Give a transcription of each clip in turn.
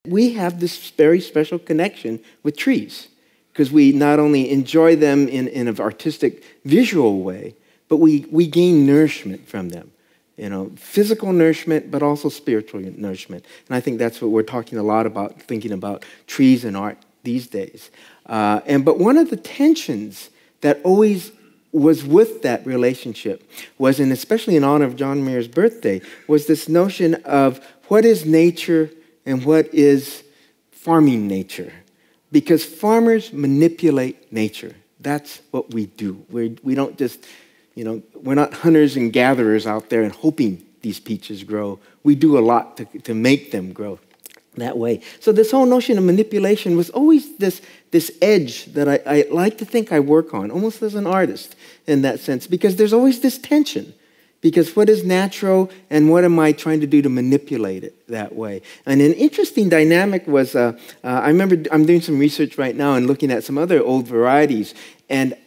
We have this very special connection with trees because we not only enjoy them in an artistic, visual way, but we gain nourishment from them. You know, physical nourishment, but also spiritual nourishment. And I think that's what we're talking a lot about, thinking about trees and art these days. But one of the tensions that always was with that relationship was, and especially in honor of John Mayer's birthday, was this notion of what is nature and what is farming nature. Because farmers manipulate nature. That's what we do. We don't just, you know, we're not hunters and gatherers out there and hoping these peaches grow. We do a lot to make them grow that way. So this whole notion of manipulation was always this edge that I like to think I work on, almost as an artist in that sense, because there's always this tension. Because what is natural and what am I trying to do to manipulate it that way? And an interesting dynamic was, I remember I'm doing some research right now and looking at some other old varieties. And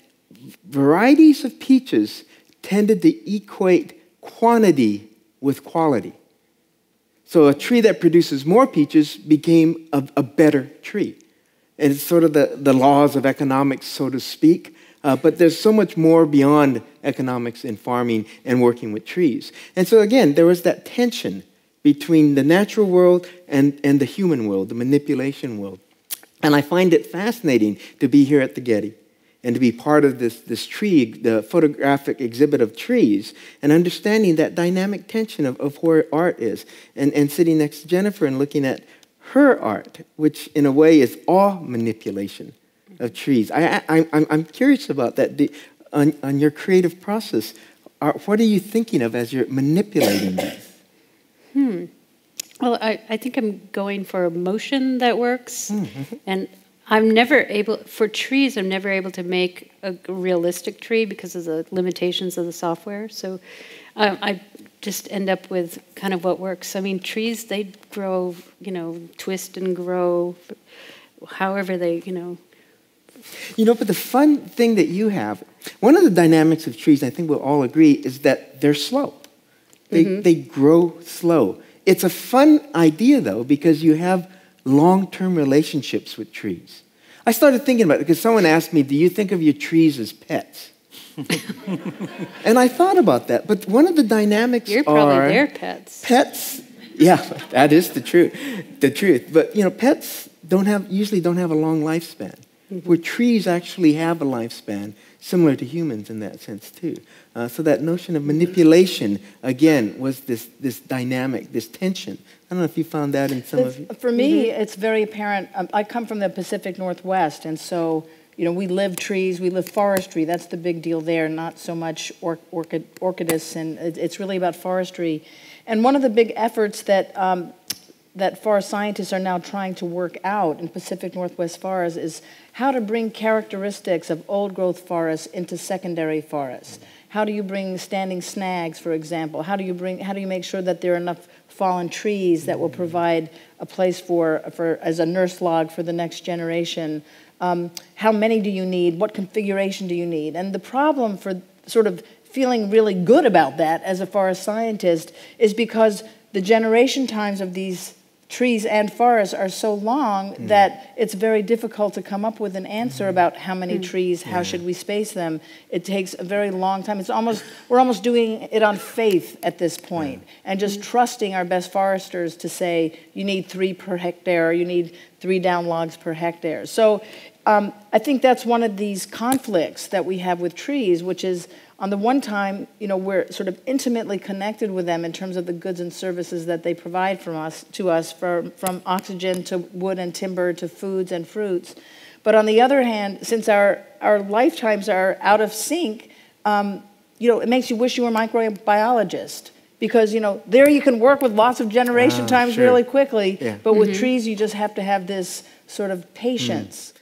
varieties of peaches tended to equate quantity with quality. So a tree that produces more peaches became a better tree. And it's sort of the laws of economics, so to speak. But there's so much more beyond economics in farming and working with trees. And so again, there was that tension between the natural world and the human world, the manipulation world. And I find it fascinating to be here at the Getty and to be part of this tree, the photographic exhibit of trees, and understanding that dynamic tension of where art is. And sitting next to Jennifer and looking at her art, which in a way is all manipulation of trees. I'm curious about that. On your creative process, what are you thinking of as you're manipulating these? Well, I think I'm going for a motion that works. And I'm never able, for trees, I'm never able to make a realistic tree because of the limitations of the software. So I just end up with kind of what works. I mean, trees, they grow, you know, twist and grow however they, you know. You know, but the fun thing that you have, one of the dynamics of trees, I think we'll all agree, is that they're slow. They grow slow. It's a fun idea, though, because you have long-term relationships with trees. I started thinking about it because someone asked me, do you think of your trees as pets? And I thought about that. But one of the dynamics You're probably their pets. Pets, yeah, that is the truth. But, you know, pets usually don't have a long lifespan. Where trees actually have a lifespan, similar to humans in that sense too. So that notion of manipulation, again, was this dynamic, this tension. I don't know if you found that in some of you. For me, it's very apparent. I come from the Pacific Northwest, and so, you know, we live trees, we live forestry. That's the big deal there, not so much orchidists, and it's really about forestry. And one of the big efforts that forest scientists are now trying to work out in Pacific Northwest forests is how to bring characteristics of old-growth forests into secondary forests. How do you bring standing snags, for example? How do you make sure that there are enough fallen trees that will provide a place for as a nurse log for the next generation? How many do you need? What configuration do you need? And the problem for sort of feeling really good about that as a forest scientist is because the generation times of these trees and forests are so long that it's very difficult to come up with an answer about how many trees, how should we space them. It takes a very long time. We're almost doing it on faith at this point, and just trusting our best foresters to say, you need 3 per hectare, you need 3 down logs per hectare. So I think that's one of these conflicts that we have with trees, which is, on the one time, you know, we're sort of intimately connected with them in terms of the goods and services that they provide to us, from oxygen to wood and timber to foods and fruits. But on the other hand, since our lifetimes are out of sync, you know, it makes you wish you were a microbiologist. Because, you know, there you can work with lots of generation times really quickly, but with trees you just have to have this sort of patience.